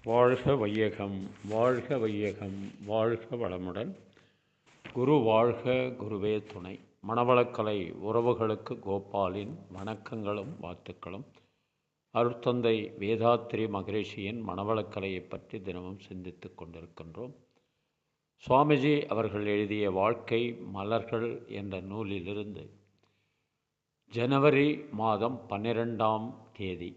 வாழ்க வையகம், வாழ்க வையகம், வாழ்க வளமுடன். குரு வாழ்க, குருவே துணை. மணவளக்கலை உறவுகளுக்கு கோபாலின் வணக்கங்களும் வாழ்த்துக்களும். அருட்தந்தை வேதாத்ரி மகரிஷியின் மணவளக்கலையை பற்றி தினமும் சிந்தித்து கொண்டிருக்கின்றோம். சுவாமிஜி அவர்கள் எழுதிய வாழ்க்கை மலர்கள் என்ற நூலிலிருந்து ஜனவரி மாதம் 12ஆம் தேதி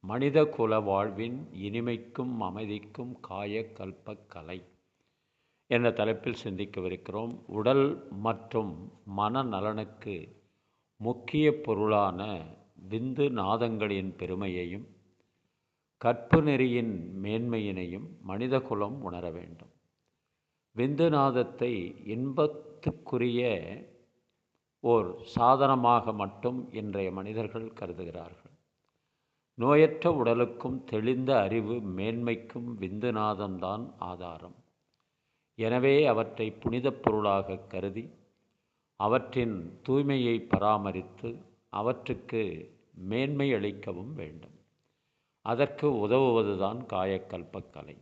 மனித குல வாழ்வின் இனிமைக்கும் அமைதிக்கும் காயகல்பக்கலை என்ற தலைப்பில் சிந்திக்கவிருக்கிறோம். உடல் மற்றும் மன நலனுக்கு முக்கிய பொருளான விந்து நாதங்களின் பெருமையையும் கற்பு நெறியின் மேன்மையினையும் மனித குலம் உணர வேண்டும். விந்து நாதத்தை இன்பத்துக்குரிய ஓர் சாதனமாக மட்டும் இன்றைய மனிதர்கள் கருதுகிறார்கள். நோயற்ற உடலுக்கும் தெளிந்த அறிவு மேன்மைக்கும் விந்துநாதம்தான் ஆதாரம். எனவே அவற்றை புனிதப் பொருளாக கருதி அவற்றின் தூய்மையை பராமரித்து அவற்றுக்கு மேன்மை அளிக்கவும் வேண்டும். அதற்கு உதவுவதுதான் காயகல்பக்கலை.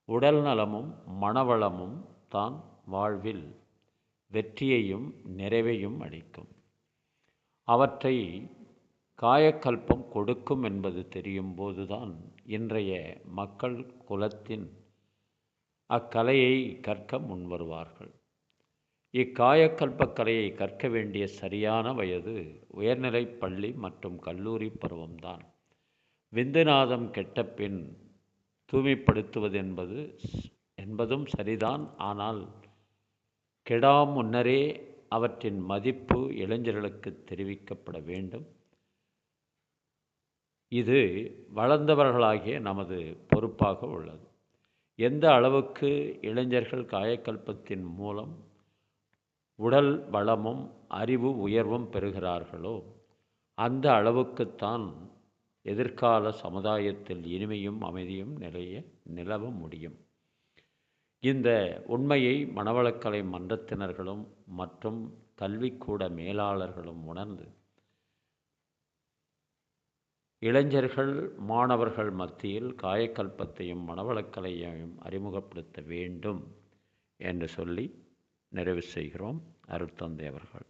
உடல் நலமும் மனவளமும் தான் வாழ்வில் வெற்றியையும் நிறைவையும் அளிக்கும். அவற்றை காயக்கல்பம் கொடுக்கும் என்பது தெரியும் போதுதான் இன்றைய மக்கள் குலத்தின் அக்கலையை கற்க முன்வருவார்கள். இக்காயக்கல்பக் கலையை கற்க வேண்டிய சரியான வயது உயர்நிலை பள்ளி மற்றும் கல்லூரி பருவம்தான். விந்துநாதம் கெட்ட பின் தூய்மைப்படுத்துவது என்பதும் சரிதான். ஆனால் கெடா முன்னரே அவற்றின் மதிப்பு இளைஞர்களுக்கு தெரிவிக்கப்பட வேண்டும். இது வளர்ந்தவர்களாகிய நமது பொறுப்பாக உள்ளது. எந்த அளவுக்கு இளைஞர்கள் காயக்கல்பத்தின் மூலம் உடல் வளமும் அறிவு உயர்வும் பெறுகிறார்களோ அந்த அளவுக்குத்தான் எதிர்கால சமுதாயத்தில் இனிமையும் அமைதியும் நிலவ முடியும். இந்த உண்மையை மணவளக்கலை மன்றத்தினர்களும் மற்றும் கல்விக்கூட மேலாளர்களும் உணர்ந்து இளைஞர்கள் மாணவர்கள் மத்தியில் காயக்கல்பத்தையும் மணவளக்கலையையும் அறிமுகப்படுத்த வேண்டும் என்று சொல்லி நிறைவு செய்கிறோம். அருட்தந்தை அவர்கள்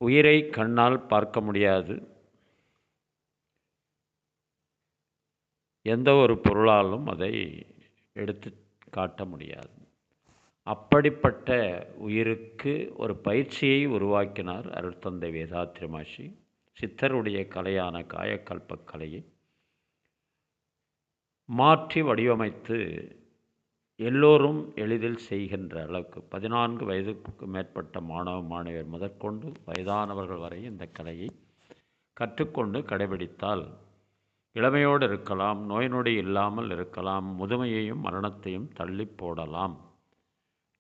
உயிரை கண்ணால் பார்க்க முடியாது, எந்த ஒரு பொருளாலும் அதை எடுத்து காட்ட முடியாது. அப்படிப்பட்ட உயிருக்கு ஒரு பயிற்சியை உருவாக்கினார் அருட்தந்தை வேதாத்ரி மகரிஷி. சித்தருடைய கலையான காயக்கல்பக் கலையை மாற்றி வடிவமைத்து எல்லோரும் எளிதில் செய்கின்ற அளவுக்கு 14 வயதுக்கு மேற்பட்ட மாணவ மாணவியர் முதற்கொண்டு வயதானவர்கள் வரை இந்த கலையை கற்றுக்கொண்டு கடைபிடித்தால் இளமையோடு இருக்கலாம், நோய் நொடி இல்லாமல் இருக்கலாம், முதுமையையும் மரணத்தையும் தள்ளி போடலாம்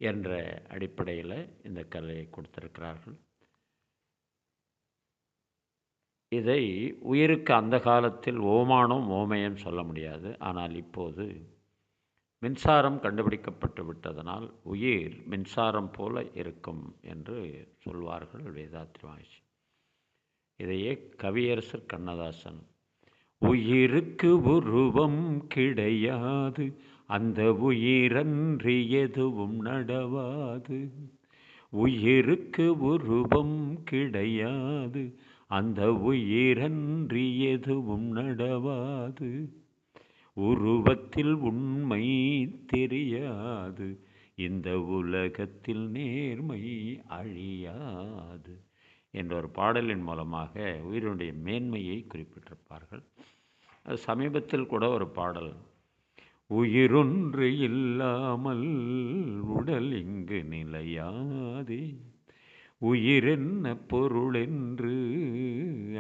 என்ற அடிப்படையில் இந்த கலையை கொடுத்திருக்கிறார்கள். இதை உயிருக்கு அந்த காலத்தில் ஓமானம் ஓமையம் சொல்ல முடியாது. ஆனால் இப்போது மின்சாரம் கண்டுபிடிக்கப்பட்டு விட்டதனால் உயிர் மின்சாரம் போல இருக்கும் என்று சொல்வார்கள் வேதாத்ரி மகரிஷி. இதையே கவியரசர் கண்ணதாசன் உயிருக்கு உருவம் கிடையாது, அந்த உயிரன்றி எதுவும் நடவாது. உயிருக்கு உருவம் கிடையாது, அந்த உயிரன்றி எதுவும் நடவாது. உருவத்தில் உண்மை தெரியாது, இந்த உலகத்தில் நேர்மை அழியாது என்ற ஒரு பாடலின் மூலமாக உயிரினுடைய மேன்மையை குறிப்பிட்டிருப்பார்கள். அது சமீபத்தில் கூட ஒரு பாடல், உயிரொன்று இல்லாமல் உடல் இங்கு நிலையாதே, உயிரென்ன பொருள் என்று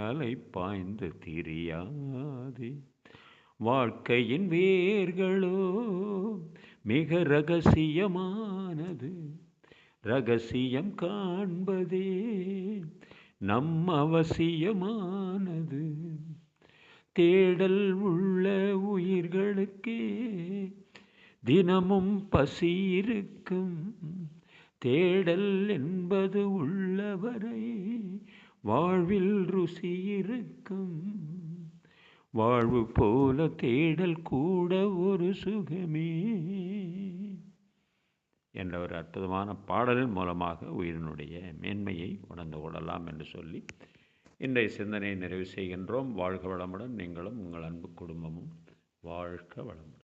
அலைப்பாய்ந்து திரியாதே, வாழ்க்கையின் வேர்களோ மிக ரகசியமானது, ரகசியம் காண்பதே நம் அவசியமானது. தேடல் உள்ள உயிர்களுக்கே தினமும் பசி இருக்கும், தேடல் என்பது உள்ளவரை வாழ்வில் ருசி இருக்கும். வாழ்வு போல தேடல் கூட ஒரு சுகமே என்ற ஒரு அற்புதமான பாடலின் மூலமாக உயிரினுடைய மேன்மையை உணர்ந்து கொள்ளலாம் என்று சொல்லி இன்றைய சிந்தனையை நிறைவு செய்கின்றோம். வாழ்க வளமுடன். நீங்களும் உங்கள் அன்பு குடும்பமும் வாழ்க வளமுடன்.